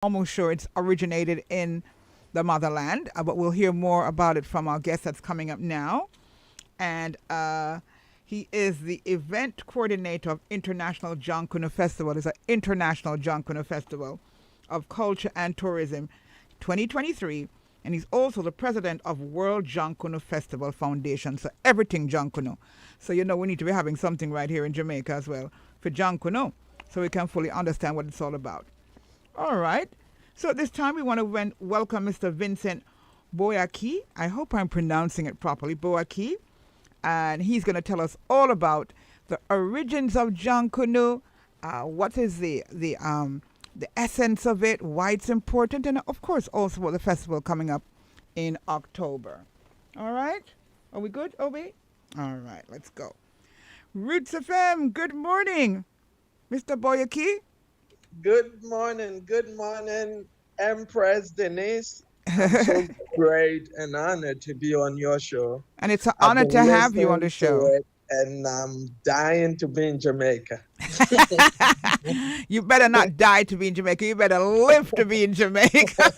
almost sure it's originated in the motherland, but we'll hear more about it from our guest that's coming up now. And he is the event coordinator of International John Canoe Festival. It's an international John Canoe Festival of Culture and Tourism 2023. And he's also the president of World John Canoe Festival Foundation. So everything John Canoe. So we need to be having something right here in Jamaica as well for John Canoe, so we can fully understand what it's all about. All right. So at this time, we want to welcome Mr. Vincent Boyaki. I hope I'm pronouncing it properly, Boyaki. And he's going to tell us all about the origins of John Canoe, what is the essence of it, why it's important, and of course also about the festival coming up in October. All right? Are we good, Obi? All right, let's go. Roots FM, good morning, Mr. Boyaki. Good morning, Empress Denise. I'm so great and honored to be on your show. And it's an honor to have you on the show. And I'm dying to be in Jamaica. You better not die to be in Jamaica. You better live to be in Jamaica.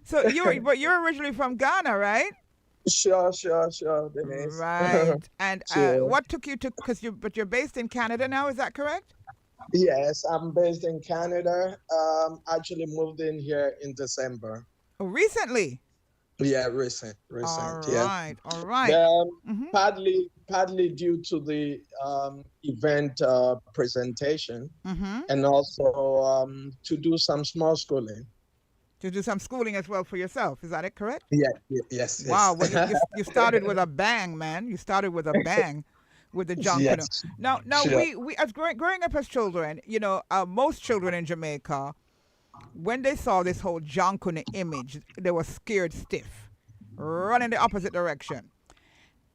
So you're originally from Ghana, right? Sure, Denise. Right. And Sure. what took you to? But you're based in Canada now. Is that correct? Yes, I'm based in Canada. Actually moved in here in December. Oh, recently. Yeah, recent. All Yeah. right. All right. Partly due to the event presentation, Mm-hmm. and also to do some small schooling. To do some schooling as well for yourself. Is that it? Correct? Yes. Wow. Well, you started with a bang, man. You started with a bang. With the John Canoe. Yes. Now, Sure. we as growing up as children, most children in Jamaica, when they saw this whole John Canoe image, they were scared stiff, running the opposite direction.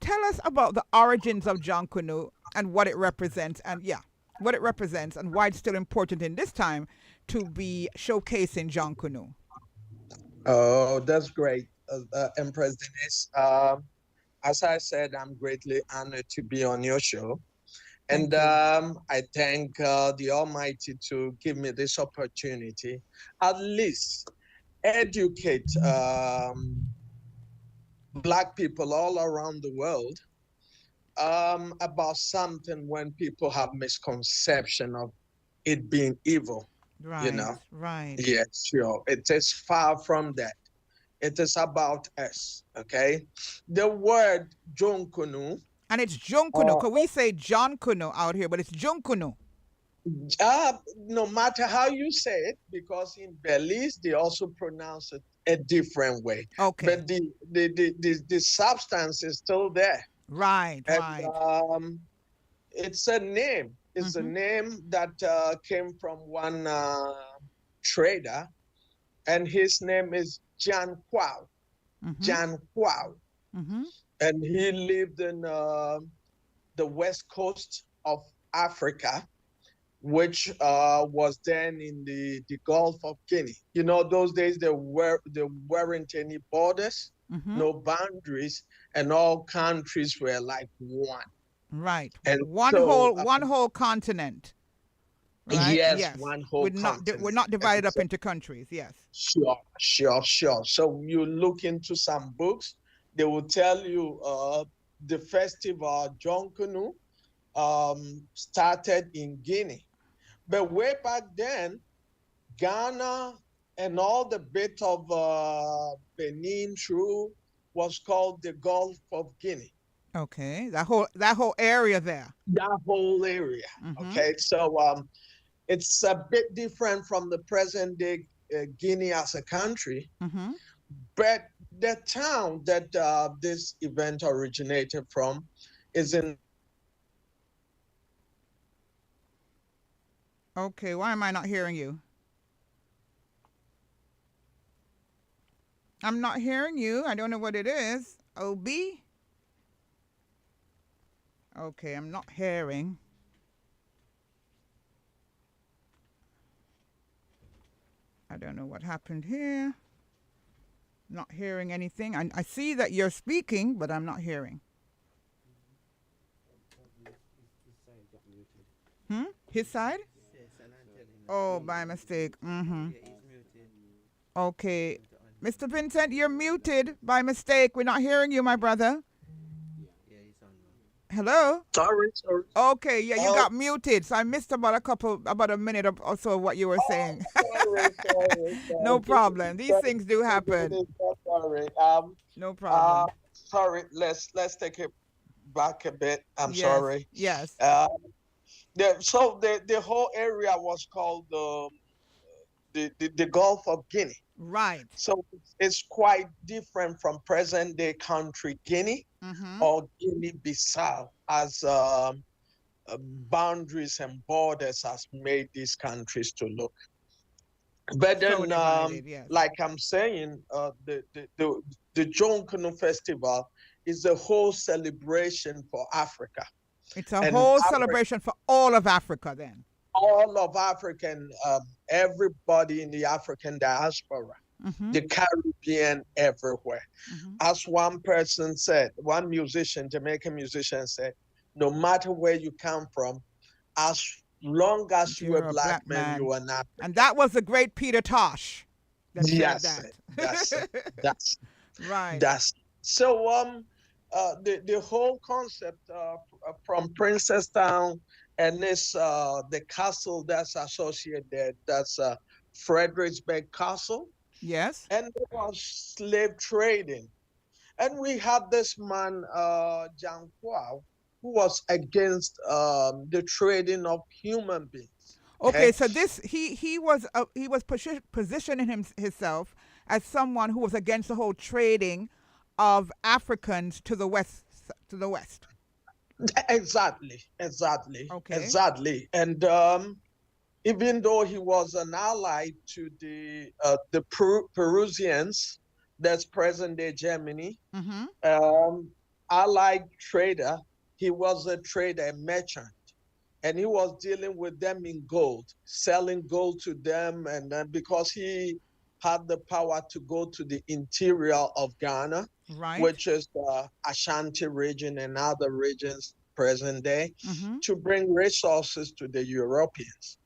Tell us about the origins of John Canoe and what it represents, and why it's still important in this time to be showcasing John Canoe. Oh, that's great, Empress Denise. As I said, I'm greatly honored to be on your show. And Thank you. I thank the Almighty to give me this opportunity, at least educate Black people all around the world about something when people have misconception of it being evil. Right. Right. Yes, sure. It is far from that. It is about us, okay? The word Jonkunu, And it's Junkuno, because we say John Kuno out here, but it's Junkuno. no matter how you say it, because in Belize, they also pronounce it a different way. Okay. But the substance is still there. Right. And Right. it's a name. It's a name that came from one trader, and his name is Jan Kwao. Mm-hmm. Jan Kwao. Mm-hmm. And he lived in the west coast of Africa, which was then in the Gulf of Guinea. Those days there weren't any borders, Mm-hmm. no boundaries, and all countries were like one. Right. And One whole continent. Right? Yes, one whole continent. We're not divided up into countries. Yes. Sure. So you look into some books, they will tell you the festival John Canoe started in Guinea. But way back then, Ghana and all the bit of Benin through was called the Gulf of Guinea. Okay. That whole area there. That whole area. Mm-hmm. Okay. So it's a bit different from the present day Guinea as a country. Mm-hmm. But the town that this event originated from is in. Okay. Why am I not hearing you? I'm not hearing you. I don't know what it is. OB? Okay, I'm not hearing. I don't know what happened here. Not hearing anything. I see that you're speaking, but I'm not hearing. His side? Oh, by mistake. Mm-hmm. Okay. Mr. Vincent, you're muted by mistake. We're not hearing you, my brother. Hello? Sorry, sorry. Okay, yeah, you Oh, got muted. So I missed about a minute or so of what you were oh, saying. sorry, sorry, No sorry. problem. These Sorry, things do happen. sorry. No Uh, problem. sorry. Let's take it back a bit. I'm Yes, sorry. yes. Uh, so the whole area was called the Gulf of Guinea. Right. So it's quite different from present day country Guinea Mm-hmm. or Guinea-Bissau, as boundaries and borders has made these countries to look. But So then, divided, yes. like I'm saying, the Jonkono Festival is a whole celebration for Africa It's a and whole Africa, celebration for all of Africa then. all of African, everybody in the African diaspora, Mm-hmm. the Caribbean, everywhere. Mm-hmm. As one person said, one musician, Jamaican musician said, no matter where you come from, as long as you're a You're a black black man, man. you are an And African. that was the great Peter Tosh that said Yes, that. that's it. That's Right. that's so the whole concept from Princesstown and this the castle that's associated, that's Fredericksburg Castle, Yes. and there was slave trading. And we had this man, Jiang Huo, who was against the trading of human beings. Okay, Okay. so this he was positioning himself as someone who was against the whole trading of Africans to the west. Exactly, exactly, Okay. exactly. And even though he was an ally to the Perusians, that's present day Germany, Mm-hmm. um, allied trader, he was a trader, a merchant, and he was dealing with them in gold, selling gold to them, and then because he had the power to go to the interior of Ghana, Right. which is the Ashanti region and other regions present day, Mm-hmm. to bring resources to the Europeans.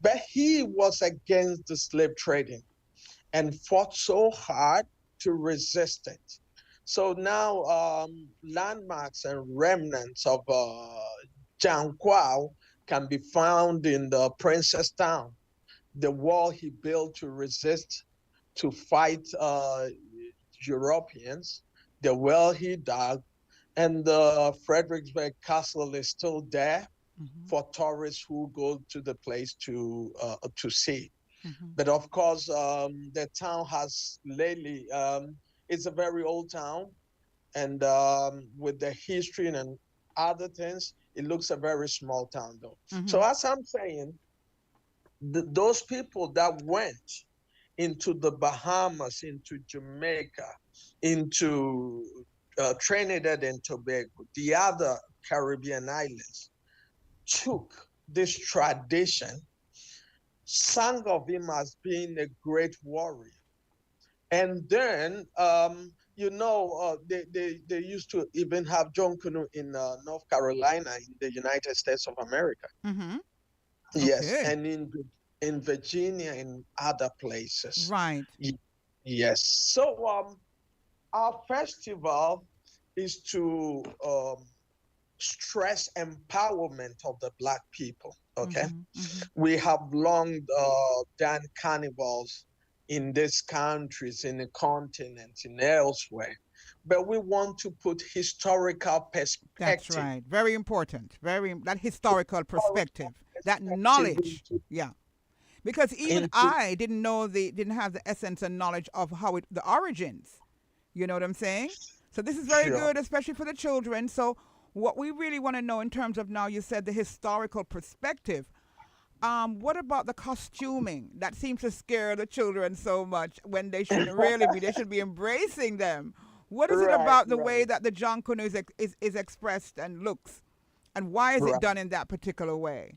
But he was against the slave trading and fought so hard to resist it. So now landmarks and remnants of Jiangquao can be found in the Princess Town, the wall he built to resist, to fight Europeans, the well he dug, and the Fredericksburg Castle is still there Mm-hmm. for tourists who go to the place to see. Mm-hmm. But of course, the town has lately, it's a very old town, and with the history and other things, it looks a very small town though. Mm-hmm. So as I'm saying, those people that went into the Bahamas, into Jamaica, into Trinidad and Tobago, the other Caribbean islands, took this tradition, sang of him as being a great warrior. And then, they used to even have John Canoe in North Carolina, in the United States of America. Mm-hmm. Yes, Okay. and in Virginia and other places. Right. Yes. So our festival is to stress empowerment of the Black people. Okay, Mm-hmm. Mm-hmm. we have long done carnivals in these countries, in the continent, and elsewhere, but we want to put historical That's perspective, right. Very important. Very that historical historical perspective. That perspective knowledge. Yeah. Because even into I didn't have the essence and knowledge of the origins. You know what I'm saying? So this is very sure. good, especially for the children. So what we really want to know in terms of now, you said the historical perspective. What about the costuming? That seems to scare the children so much when they shouldn't really be. They should be embracing them. What is it Right, about the way right, that the John Canoe is expressed and looks? And why is it right. done in that particular way?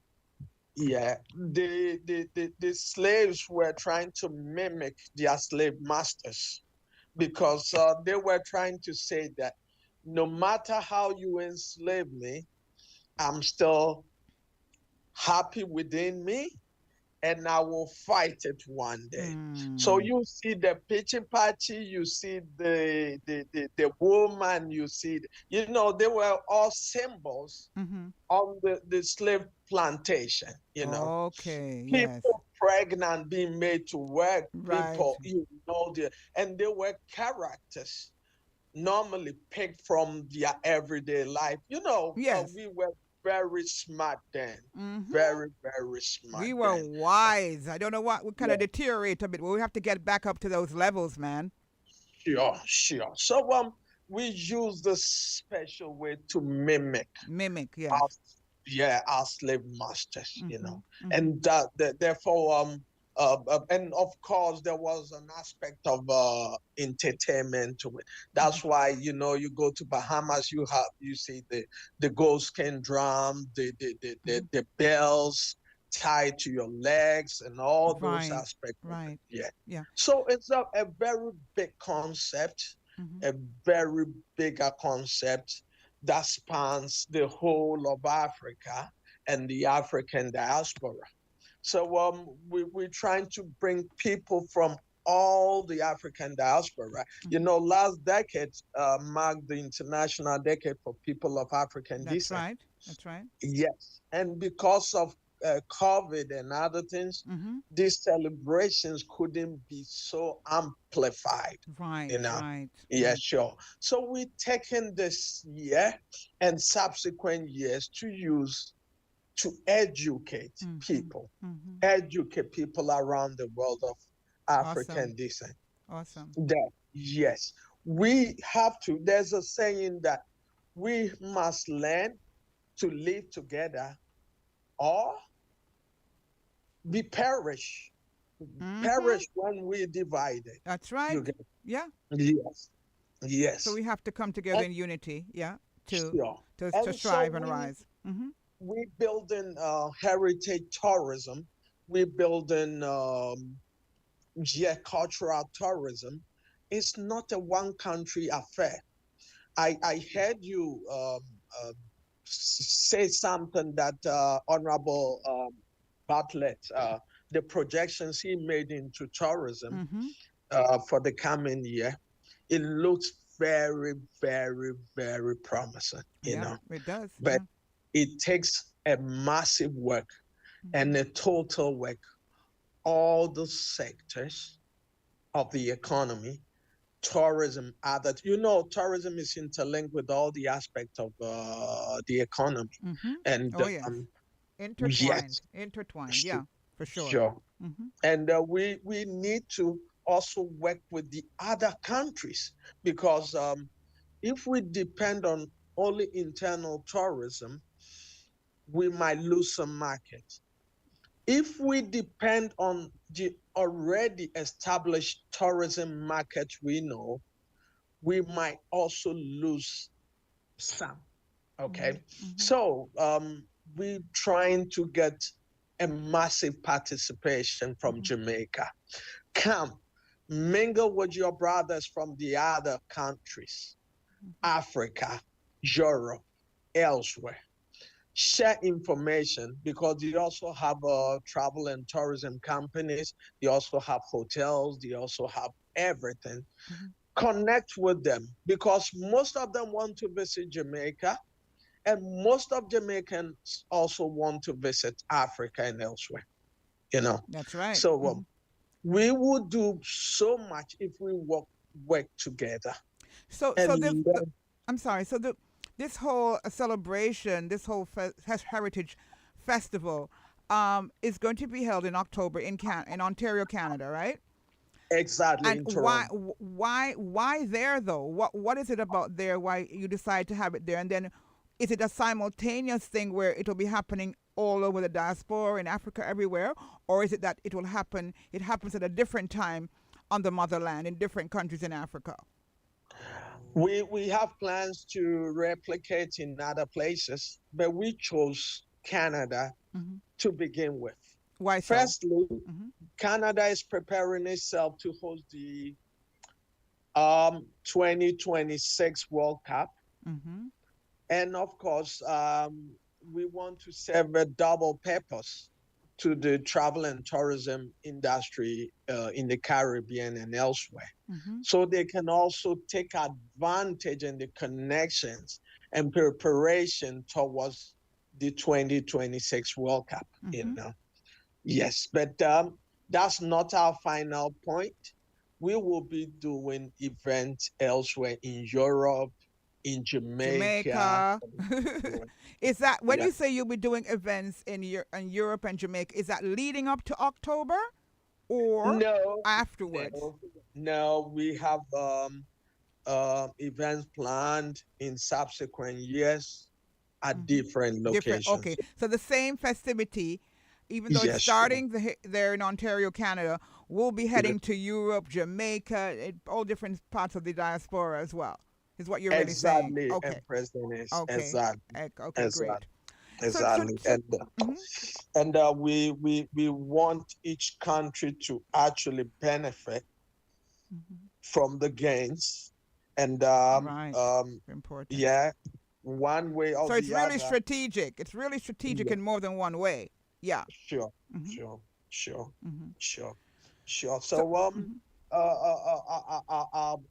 Yeah, the slaves were trying to mimic their slave masters because they were trying to say that no matter how you enslave me, I'm still happy within me, and I will fight it one day. So Mm. you see the pitchy patchy, you see the woman, you see, you know, they were all symbols Mm-hmm. on the slave plantation, you know. Okay. Yes. People pregnant being made to work, Right. people, you know, and they were characters normally picked from their everyday life. You know, Yes. we were very smart then, Mm-hmm. very, very smart We were then. wise. I don't know what we kind of Yeah, deteriorate a bit, but we have to get back up to those levels, man. sure, sure. So we use this special way to mimic Mimic. our, Yes. yeah, our slave masters, you Mm-hmm. know, Mm-hmm. and therefore and of course there was an aspect of entertainment to it. Mm-hmm. That's why, you know, you go to Bahamas, you see the gold skin drum, Mm-hmm. the bells tied to your legs, and all those Right. aspects of it. Right. Yeah. Yeah. So it's a very big concept, Mm-hmm. a very bigger concept that spans the whole of Africa and the African diaspora. So we're trying to bring people from all the African diaspora. You Mm-hmm. know, last decade marked the International Decade for People of African That's Descent. right. That's right. Yes, and because of COVID and other things, Mm-hmm. these celebrations couldn't be so amplified, you Right. know. Right. Yeah, Right. sure. So we're taking this year and subsequent years to use to Mm-hmm. Mm-hmm. educate people around the world of Awesome. African descent. Awesome. That, yes, we have to, there's a saying that we must learn to live together or be Mm-hmm. perish when we divided. That's right. You get, Yeah. yes, So yes, we have to come together and in unity. Yeah. To sure. to And so strive and rise. Mm-hmm. we building heritage tourism. We building yeah, cultural tourism. It's not a one country affair. I heard you uh, say something that Honorable Bartlett, the projections he made into tourism Mm-hmm. for the coming year, it looks very, very, very promising, you Yeah. know. It does. But Yeah. it takes a massive work Mm-hmm. and a total work, all the sectors of the economy, tourism, other, you know, tourism is interlinked with all the aspects of the economy. Mm-hmm. And Oh yes. Intertwined. yes, Intertwined. Yeah. For sure. sure. Mm-hmm. And we need to also work with the other countries because if we depend on only internal tourism, we might lose some markets. If we depend on the already established tourism market we know, we might also lose some. Mm-hmm. Okay. Mm-hmm. So we're trying to get a massive participation from Mm-hmm. Jamaica. Come, mingle with your brothers from the other countries, Mm-hmm. Africa, Europe, elsewhere. Share information because they also have travel and tourism companies. They also have hotels. They also have everything. Mm-hmm. Connect with them because most of them want to visit Jamaica, and most of Jamaicans also want to visit Africa and elsewhere. You know, That's right. so Mm-hmm. we would do so much if we work together So the and I'm sorry. So the this whole celebration, this whole heritage festival, is going to be held in October in Ontario, Canada, right? exactly And in why Toronto. why there though? What is it about there? Why you decide to have it there? And then is it a simultaneous thing where it will be happening all over the diaspora in Africa everywhere, or is it that it will happen? It happens at a different time on the motherland in different countries in Africa. We have plans to replicate in other places, but we chose Canada Hmm. to begin with. Why so? Firstly, Hmm. Canada is preparing itself to host the 2026 World Cup. Hmm. And of course, we want to serve a double purpose to the travel and tourism industry in the Caribbean and elsewhere. Mm-hmm. So they can also take advantage in the connections and preparation towards the 2026 World Cup, you Mm-hmm. know. Yes, but that's not our final point. We will be doing events elsewhere in Europe, in Jamaica. Jamaica. Is that when Yeah. you say you'll be doing events in Europe and Jamaica? Is that leading up to October or No, afterwards? no, no. We have events planned in subsequent years at Mm-hmm. different Different. locations. Okay, so the same festivity, even though it's Yes, sure. starting there in Ontario, Canada, we'll be Yes. heading to Europe, Jamaica, all different parts of the diaspora as well. Is what you're really saying? Exactly, Okay. Empress Denise. Okay. Exactly, Okay. Great. exactly, So. exactly. Mhm. We want each country to actually benefit Mhm. from the gains, and Right. Important. yeah, one way or So it's the really other. strategic. It's really strategic Yeah, in more than one way. Yeah. sure, Hmm. sure, sure, Hmm. sure, sure. So. So Mhm.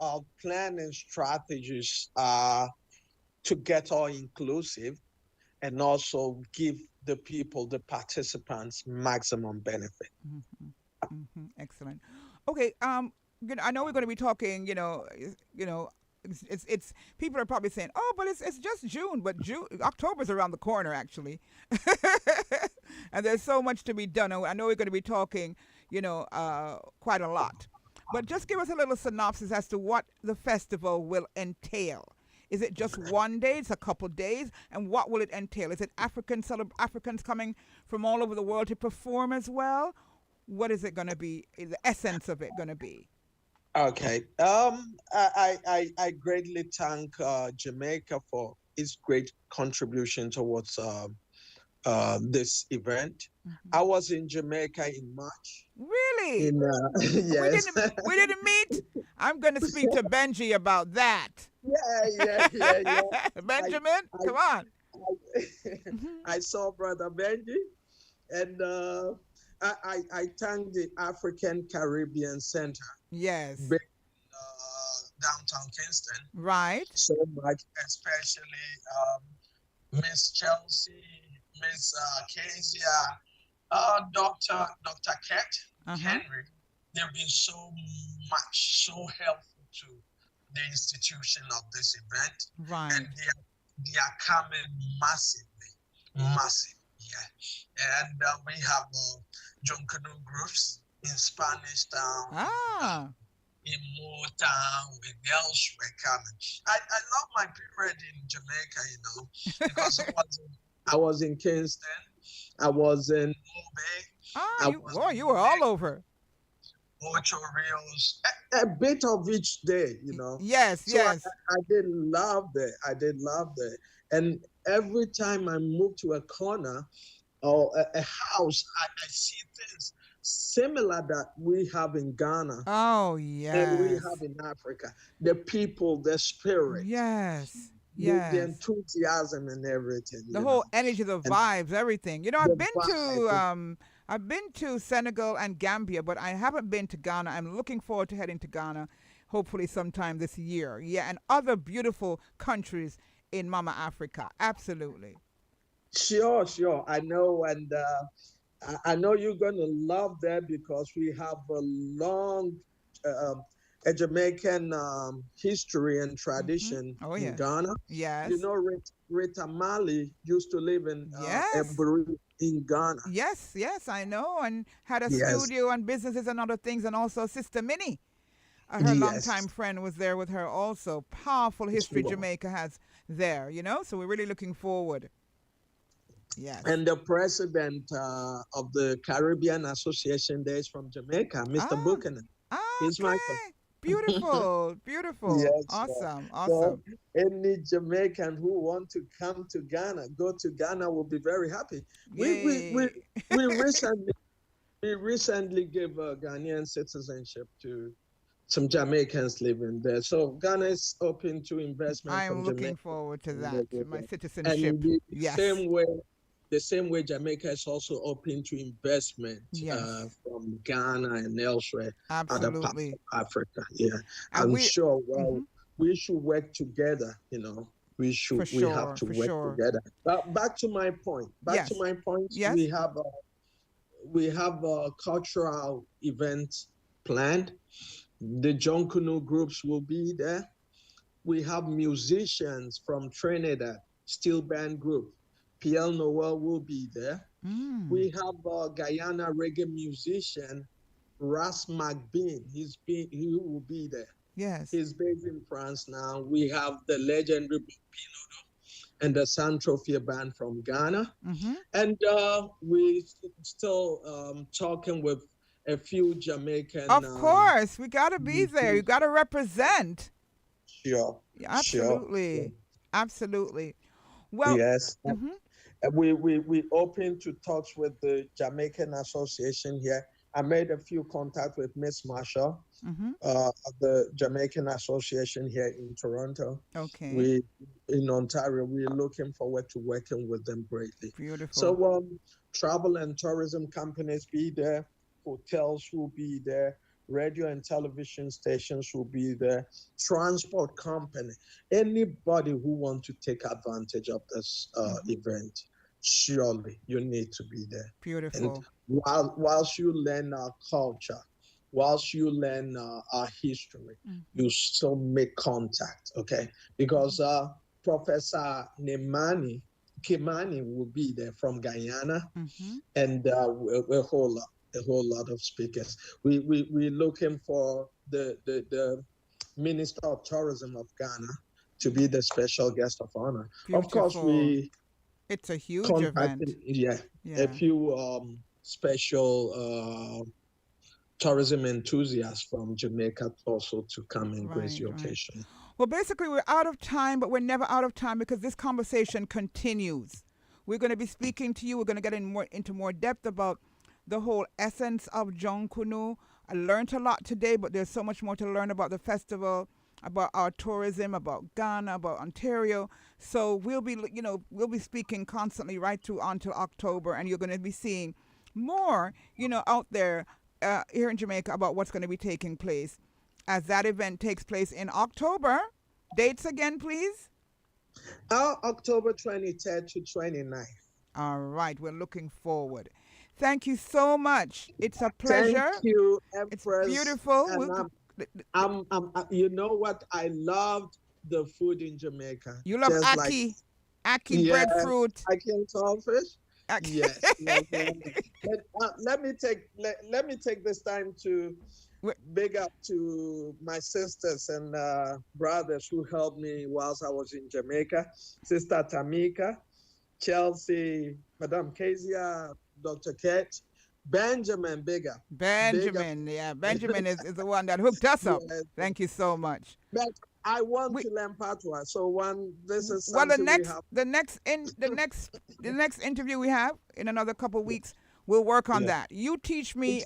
our plan and strategies are to get all inclusive and also give the people, the participants, maximum benefit. Mm-hmm. Mm-hmm. Excellent. Okay. I know we're going to be talking. It's people are probably saying, "Oh, but it's just June." But October's around the corner, actually, and there's so much to be done. I know we're going to be talking, quite a lot. But just give us a little synopsis as to what the festival will entail. Is it just one day? It's a couple days, and what will it entail? Is it Africans coming from all over the world to perform as well? What is it going to be? Is the essence of it going to be? Okay. I greatly thank Jamaica for its great contribution towards this event. Hmm. I was in Jamaica in March. Really? In We yes, didn't we didn't meet. I'm going to speak to Benji about that. yeah. I, Benjamin, I, come on. I, Hmm. I saw Brother Benji, and I thank the African Caribbean Center Yes. based downtown Kingston Right. so much, especially Miss Chelsea, Miss Kezia, Dr. Ket Uh huh. Henry. They've been so much, so helpful to the institution of this event, and Right. they are coming massively, massive. Yeah, and we have John Canoe groups in Spanish Town, Ah. in Motown, in elsewhere coming. I love my period in Jamaica, because I was in Kingston, I was in Mobe, Ah, I you was boy, in you were all over. Ocho Rios, a bit of each day. Yes, So yes. I did love that. I did love that. And every time I move to a corner or a house, I see things similar that we have in Ghana Oh, and we have yes. in Africa. The people, the spirit, Yes. the Yes. enthusiasm and everything, The whole energy, the and vibes, everything. the vibe. I've been to Senegal and Gambia, but I haven't been to Ghana. I'm looking forward to heading to Ghana, hopefully sometime this year. Yeah, and other beautiful countries in Mama Africa. Absolutely. Sure, sure. I know, and I know you're going to love that because we have a long uh, a Jamaican history and Hmm. tradition Oh in yes. Ghana. Yes. Rita Mali used to live in Yes. Eburi in Ghana. Yes. Yes. I know, and had a Yes, studio and businesses and other things, and also Sister Minnie. Her longtime yes, friend was there with her also. Powerful history sure. Jamaica has there. So we're really looking forward. Yes. And the president of the Caribbean Association there is from Jamaica, Mr. Ah, Buchanan. He's my friend. okay. Beautiful. Beautiful. Yes, sure. Awesome. So Awesome. any Jamaican who want to come to Ghana, go to Ghana will be very happy. We we we Yay. we recently we recently gave Ghanaian citizenship to some Jamaicans living there. So Ghana is open to investment I from am looking Jamaica forward to and that. My everywhere. And citizenship. the Yes. same way the same way Jamaica is also open to investment Yes, from Ghana and elsewhere, other parts absolutely. of Africa. Yeah, And I'm we, sure. Well, mhm, we should work together. for We have sure, to for work sure. together. But back to my point. Back to Yes, my point. yes. We have a cultural event planned. The Jonkunu groups will be there. We have musicians from Trinidad, steel band group. PL Noel will be there. Mm, We have a Guyana reggae musician, Ras McBean. He will be there. yes. He's based in France now. We have the legendary and the Santrofia band from Ghana. Mm-hmm. And we still talking with a few Jamaican Of course, we got to be there. You musicians. got to represent. Sure, Yeah, sure. absolutely. Absolutely. Well, Yes. mm-hmm, We open to talks with the Jamaican Association here. I made a few contacts with Miss Marshall, mm-hmm. of the Jamaican Association here in Toronto. Okay. We in Ontario, we're looking forward to working with them greatly. Beautiful. So travel and tourism companies be there, hotels will be there, radio and television stations will be there, transport company, anybody who want to take advantage of this Mm-hmm. event, surely you need to be there. And Beautiful. whilst you learn our culture, whilst you learn our history, Mm-hmm. you still make contact, okay? Mm-hmm. Because Professor Kimani will be there from Guyana, Mm-hmm. and a whole lot of speakers. We're looking for the Minister of Tourism of Ghana to be the special guest of honor. Of course, Beautiful. we It's a huge contacted, event. yeah, a Yeah. few special tourism enthusiasts from Jamaica also to come and grace Right, the right. occasion. Well, basically, we're out of time, but we're never out of time because this conversation continues. We're going to be speaking to you. We're going to get into more depth about the whole essence of John Kunu. I learned a lot today, but there's so much more to learn about the festival, about our tourism, about Ghana, about Ontario. So we'll be speaking constantly right through until October, and you're going to be seeing more, out there here in Jamaica about what's going to be taking place as that event takes place in October. Dates again, please. Our October 23rd to 29th. All right, we're looking forward. Thank you so much. It's a Thank pleasure. you, It's Empress. beautiful. And you know what? I loved the food in Jamaica. You love Just like, Aki yeah, breadfruit. I can talk fish. Aki. Yes, yes. Let me take this time to big up to my sisters and brothers who helped me whilst I was in Jamaica. Sister Tamika, Chelsea, Madame Kezia, Dr. Kate, Benjamin, big up. Benjamin, yeah, Benjamin is the one that hooked us up. Yes, Thank you so much. but I want We to learn patois. So this is well, the something we next have. the next in the next interview we have in another couple weeks, we'll work on Yeah. that. You teach me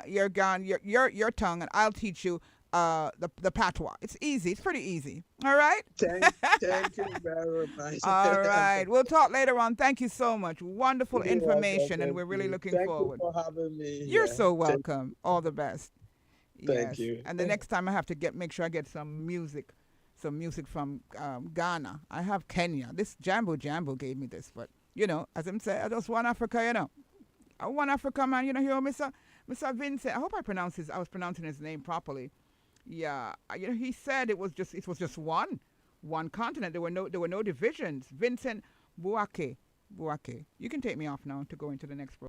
your tongue, and I'll teach you the patois. It's easy. It's pretty easy. All right. Thank you very much. All right. We'll talk later on. Thank you so much. Wonderful You're welcome. information, and Thank we're really you. looking Thank you forward. for having me You're here. so welcome. All the best. Thank Yes. you. And the next time I have to make sure I get some music from Ghana. I have Kenya. This Jambo gave me this, but as I'm saying, I just want Africa. I want Africa, man. Here, Mr. Vincent. I hope I was pronouncing his name properly. Yeah, he said it was just one continent. There were no divisions. Vincent Buake. You can take me off now to go into the next program.